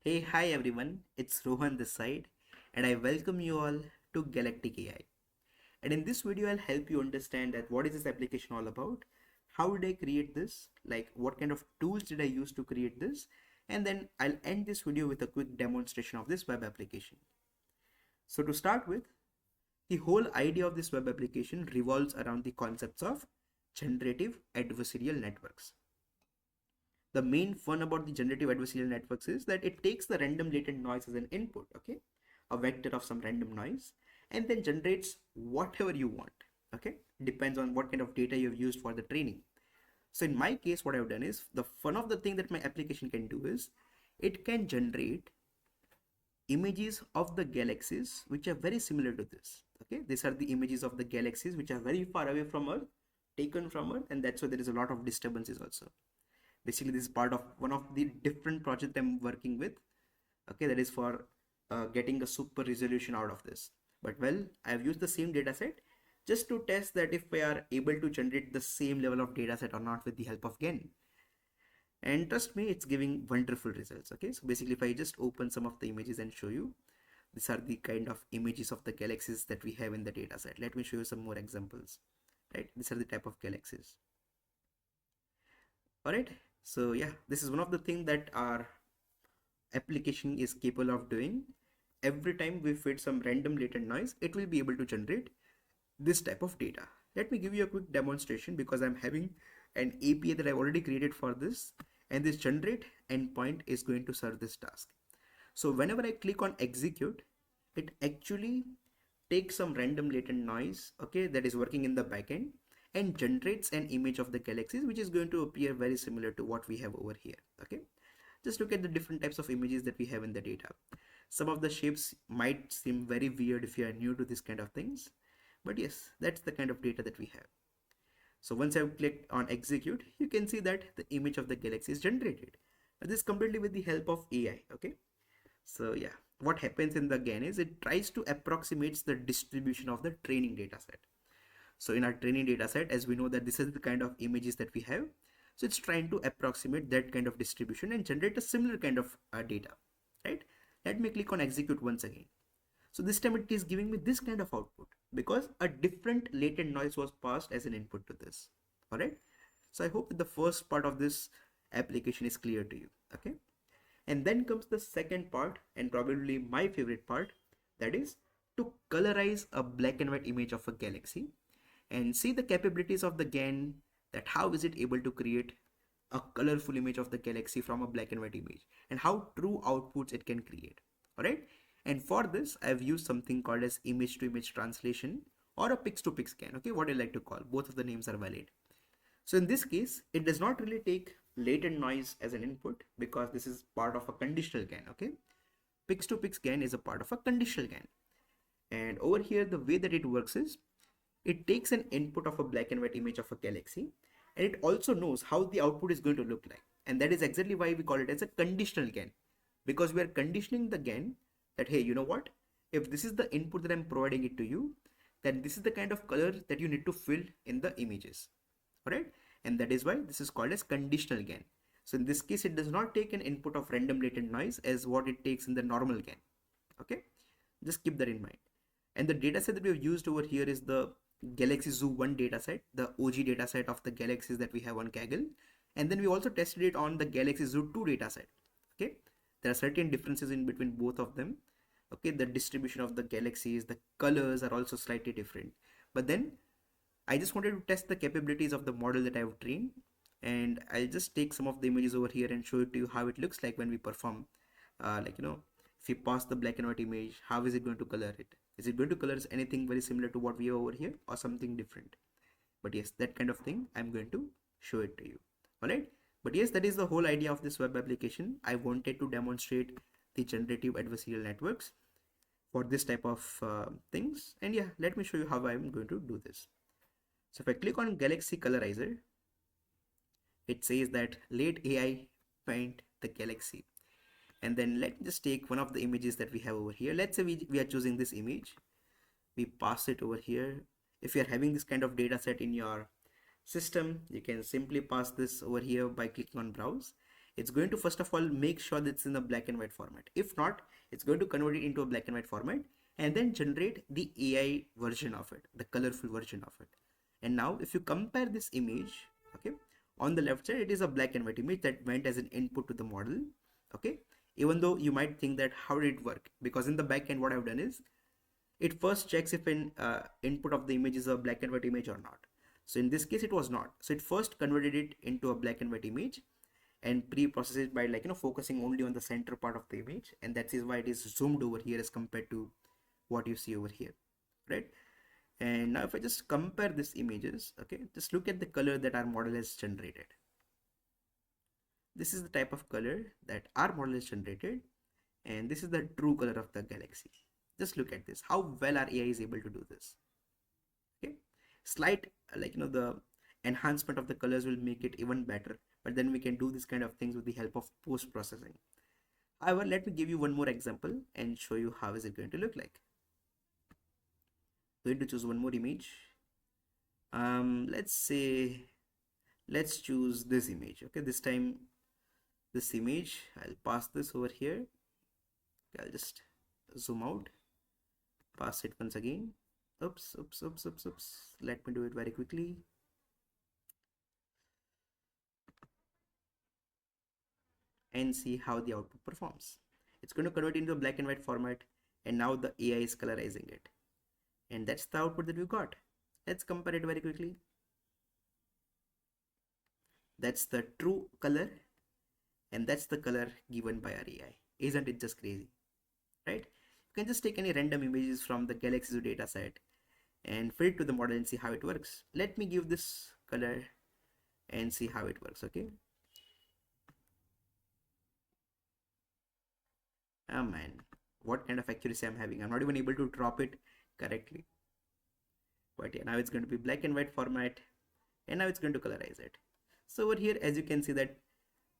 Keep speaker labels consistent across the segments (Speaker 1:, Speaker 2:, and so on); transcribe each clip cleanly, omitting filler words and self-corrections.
Speaker 1: Hey, hi everyone, it's Rohan this side, and I welcome you all to Galactic AI. And in this video, I'll help you understand that what is this application all about, how did I create this, like what kind of tools did I use to create this, and then I'll end this video with a quick demonstration of this web application. So to start with, the whole idea of this web application revolves around the concepts of generative adversarial networks. The main fun about the generative adversarial networks is that it takes the random latent noise as an input, okay, a vector of some random noise, and then generates whatever you want, okay, depends on what kind of data you've used for the training. So in my case, what I've done is, the fun of the thing that my application can do is it can generate images of the galaxies which are very similar to this. Okay, these are the images of the galaxies which are very far away from Earth, taken from Earth, and that's why there is a lot of disturbances also. Basically, this is part of one of the different project I'm working with. Okay, that is for getting a super resolution out of this. But well, I've used the same data set just to test that if we are able to generate the same level of data set or not with the help of GAN. And trust me, it's giving wonderful results. Okay, so basically, if I just open some of the images and show you, these are the kind of images of the galaxies that we have in the data set. Let me show you some more examples. Right, these are the type of galaxies. All right, so yeah, this is one of the things that our application is capable of doing. Every time we feed some random latent noise, it will be able to generate this type of data. Let me give you a quick demonstration because I'm having an API that I've already created for this, and this generate endpoint is going to serve this task. So whenever I click on execute, it actually takes some random latent noise, okay, that is working in the backend, and generates an image of the galaxies which is going to appear very similar to what we have over here. Okay, just look at the different types of images that we have in the data. Some of the shapes might seem very weird if you are new to this kind of things, but yes, that's the kind of data that we have. So once I've clicked on execute, you can see that the image of the galaxy is generated. This is completely with the help of AI. Okay, so yeah, what happens in the GAN is it tries to approximates the distribution of the training data set. So in our training data set, as we know that this is the kind of images that we have, so it's trying to approximate that kind of distribution and generate a similar kind of data, right? Let me click on execute once again. So this time it is giving me this kind of output because a different latent noise was passed as an input to this. All right. So I hope the first part of this application is clear to you. Okay. And then comes the second part, and probably my favorite part, that is to colorize a black and white image of a galaxy and see the capabilities of the GAN, that how is it able to create a colorful image of the galaxy from a black and white image, and how true outputs it can create. All right, and for this I've used something called as image to image translation or a pix to pix GAN. Okay, what I like to call, both of the names are valid. So in this case, it does not really take latent noise as an input because this is part of a conditional GAN. Okay, pix to pix GAN is a part of a conditional GAN, and over here the way that it works is it takes an input of a black and white image of a galaxy, and it also knows how the output is going to look like. And that is exactly why we call it as a conditional GAN, because we are conditioning the GAN that, hey, you know what? If this is the input that I'm providing it to you, then this is the kind of color that you need to fill in the images. All right. And that is why this is called as conditional GAN. So in this case, it does not take an input of random latent noise as what it takes in the normal GAN. Okay. Just keep that in mind. And the dataset that we have used over here is the Galaxy Zoo 1 dataset, the OG dataset of the galaxies that we have on Kaggle. And then we also tested it on the Galaxy Zoo 2 dataset. Okay, there are certain differences in between both of them. Okay, the distribution of the galaxies, the colors are also slightly different. But then I just wanted to test the capabilities of the model that I have trained, and I'll just take some of the images over here and show it to you how it looks like when we perform, if you pass the black and white image, how is it going to color it? Is it going to color anything very similar to what we have over here or something different? But yes, that kind of thing I'm going to show it to you. All right. But yes, that is the whole idea of this web application. I wanted to demonstrate the generative adversarial networks for this type of things. And yeah, let me show you how I'm going to do this. So if I click on Galaxy Colorizer, it says that let AI paint the galaxy. And then let me just take one of the images that we have over here. Let's say we are choosing this image. We pass it over here. If you're having this kind of data set in your system, you can simply pass this over here by clicking on browse. it's going to first of all make sure that it's in a black and white format. If not, it's going to convert it into a black and white format and then generate the AI version of it, the colorful version of it. And now if you compare this image, okay, on the left side, it is a black and white image that went as an input to the model, okay. Even though you might think that how did it work, because in the back end what I've done is it first checks if an input of the image is a black and white image or not. So in this case it was not, so it first converted it into a black and white image and pre-process it by, like, focusing only on the center part of the image, and that is why it is zoomed over here as compared to what you see over here, right? And now if I just compare these images, okay, just look at the color that our model has generated. This is the type of color that our model has generated, and this is the true color of the galaxy. Just look at this, how well our AI is able to do this. Okay, slight, the enhancement of the colors will make it even better, but then we can do this kind of things with the help of post-processing. However, let me give you one more example and show you how is it going to look like. I'm going to choose one more image. Let's choose this image. Okay, this time this image, I'll pass this over here. Okay, I'll just zoom out, pass it once again. Oops. Let me do it very quickly. And see how the output performs. It's going to convert into a black and white format, and now the AI is colorizing it. And that's the output that we got. Let's compare it very quickly. That's the true color, and that's the color given by our AI. Isn't it just crazy, right? You can just take any random images from the Galaxy Zoo dataset and feed it to the model and see how it works. Let me give this color and see how it works. Okay. Oh man, what kind of accuracy I'm having. I'm not even able to drop it correctly. But yeah, now it's going to be black and white format, and now it's going to colorize it. So over here, as you can see, that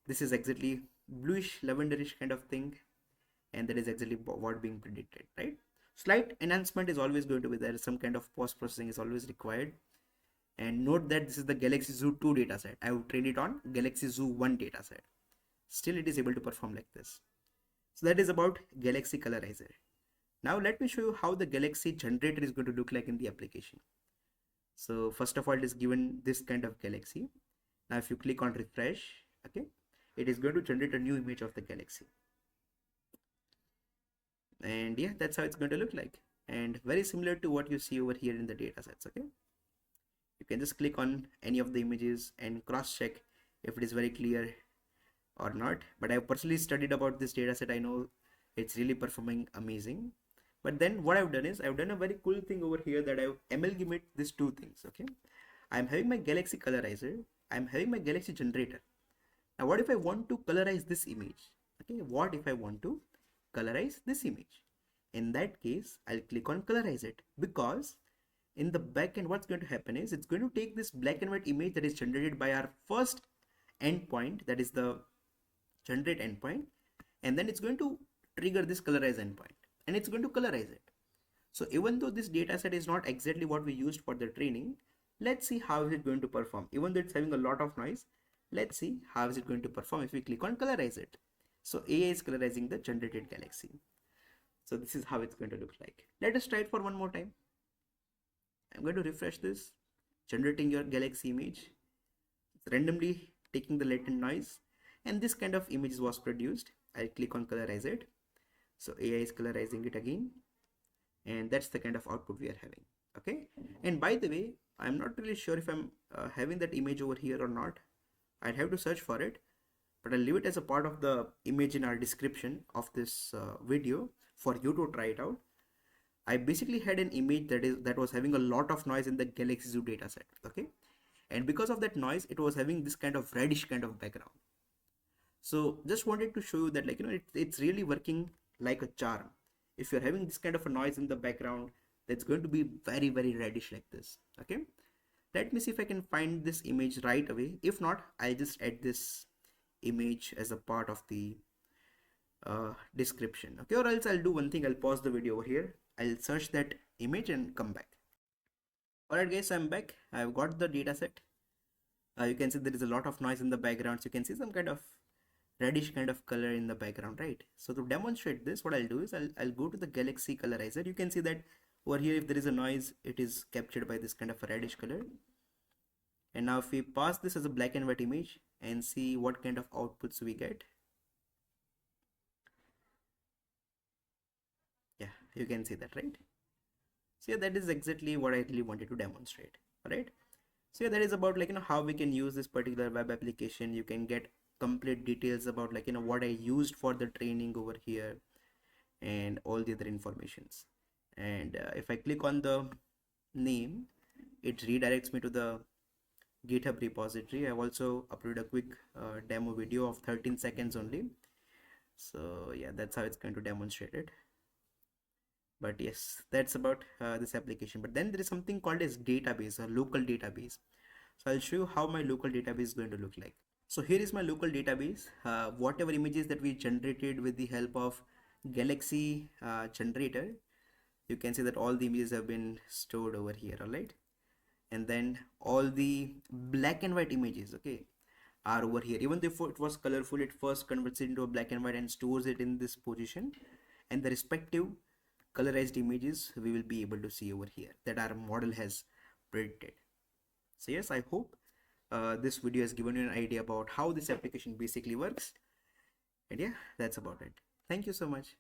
Speaker 1: this is exactly bluish lavenderish kind of thing, and that is exactly what being predicted, right? Slight enhancement is always going to be there. Some kind of post processing is always required. And note that this is the Galaxy Zoo 2 dataset. I have trained it on Galaxy Zoo 1 dataset. Still it is able to perform like this. So that is about Galaxy Colorizer. Now let me show you how the Galaxy generator is going to look like in the application. So first of all, it is given this kind of galaxy. Now if you click on refresh, okay, it is going to generate a new image of the galaxy. And yeah, that's how it's going to look like. And very similar to what you see over here in the data sets, okay. You can just click on any of the images and cross check if it is very clear or not. But I've personally studied about this data set. I know it's really performing amazing. But then what I've done is I've done a very cool thing over here, that I've amalgamated these two things. Okay, I'm having my Galaxy Colorizer, I'm having my Galaxy Generator. Now what if I want to colorize this image? Okay, what if I want to colorize this image? In that case, I'll click on colorize it, because in the back end what's going to happen is it's going to take this black and white image that is generated by our first endpoint, that is the generate endpoint, and then it's going to trigger this colorize endpoint, and it's going to colorize it. So even though this data set is not exactly what we used for the training, let's see how is it going to perform. Even though it's having a lot of noise, let's see how is it going to perform if we click on colorize it. So AI is colorizing the generated galaxy. So this is how it's going to look like. Let us try it for one more time. I'm going to refresh this, generating your galaxy image. It's randomly taking the latent noise, and this kind of image was produced. I'll click on colorize it. So AI is colorizing it again, and that's the kind of output we are having. Okay, and by the way, I'm not really sure if I'm having that image over here or not. I'd have to search for it, but I'll leave it as a part of the image in our description of this video for you to try it out. I basically had an image that was having a lot of noise in the Galaxy Zoo dataset. Okay, and because of that noise, it was having this kind of reddish kind of background. So just wanted to show you that, like, it's really working like a charm. If you're having this kind of a noise in the background, that's going to be very, very reddish like this. Okay, let me see if I can find this image right away. If not, I'll just add this image as a part of the description. Okay, or else I'll do one thing, I'll pause the video over here, I'll search that image and come back. Alright guys, I'm back. I've got the data set. You can see there is a lot of noise in the background, so you can see some kind of reddish kind of color in the background, right? So to demonstrate this, what I'll do is I'll go to the Galaxy Colorizer. You can see that over here, if there is a noise, it is captured by this kind of a reddish color. And now if we pass this as a black and white image and see what kind of outputs we get. Yeah, you can see that, right? So yeah, that is exactly what I really wanted to demonstrate. All right. So yeah, that is about like how we can use this particular web application. You can get complete details about like what I used for the training over here and all the other informations. And if I click on the name, it redirects me to the GitHub repository. I've also uploaded a quick demo video of 13 seconds only. So yeah, that's how it's going to demonstrate it. But yes, that's about this application. But then there is something called as database, a local database. So I'll show you how my local database is going to look like. So here is my local database. Whatever images that we generated with the help of Galaxy generator, you can see that all the images have been stored over here, all right? And then all the black and white images, okay, are over here. Even if it was colorful, it first converts it into a black and white and stores it in this position, and the respective colorized images we will be able to see over here that our model has predicted. So yes, I hope this video has given you an idea about how this application basically works. And yeah, that's about it. Thank you so much.